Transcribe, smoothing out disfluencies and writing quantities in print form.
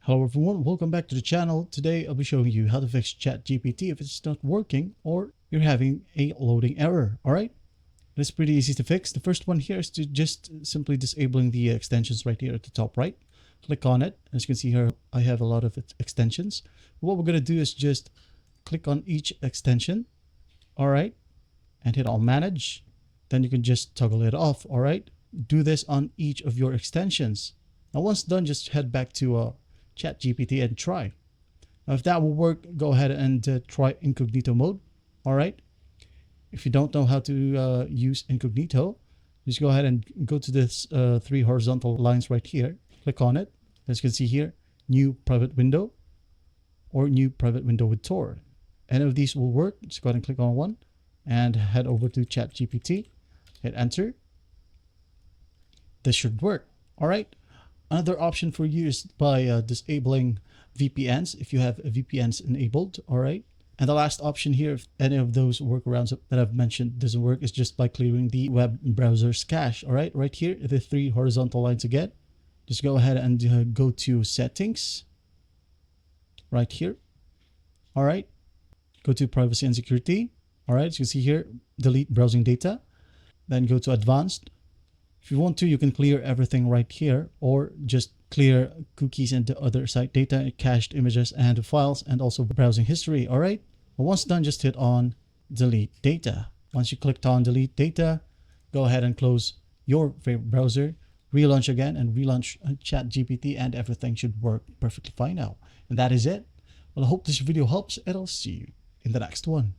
Hello everyone, welcome back to the channel. Today I'll be showing you how to fix ChatGPT if it's not working or you're having a loading error. Alright, it's pretty easy to fix. The first one here is to just simply disabling the extensions right here at the top right. Click on it. As you can see here, I have a lot of extensions. What we're going to do is just click on each extension. Alright, and hit on manage. Then you can just toggle it off. Alright, do this on each of your extensions. Now once done, just head back to ChatGPT and try. Now if that will work, go ahead and try incognito mode. All right. If you don't know how to use incognito, just go ahead and go to this three horizontal lines right here. Click on it. As you can see here, new private window or new private window with Tor. Any of these will work. Just go ahead and click on one and head over to ChatGPT. Hit enter. This should work. All right. Another option for you is by disabling VPNs if you have VPNs enabled. All right. And the last option here, if any of those workarounds that I've mentioned doesn't work, is just by clearing the web browser's cache. All right. Right here, the three horizontal lines again. Just go ahead and go to settings right here. All right. Go to privacy and security. All right. So you can see here, delete browsing data. Then go to advanced. If you want to, you can clear everything right here, or just clear cookies and the other site data, cached images and files, and also browsing history. All right. Well, once done, just hit on delete data. Once you clicked on delete data, go ahead and close your favorite browser, relaunch again and relaunch ChatGPT, and everything should work perfectly fine now. And that is it. Well, I hope this video helps, and I'll see you in the next one.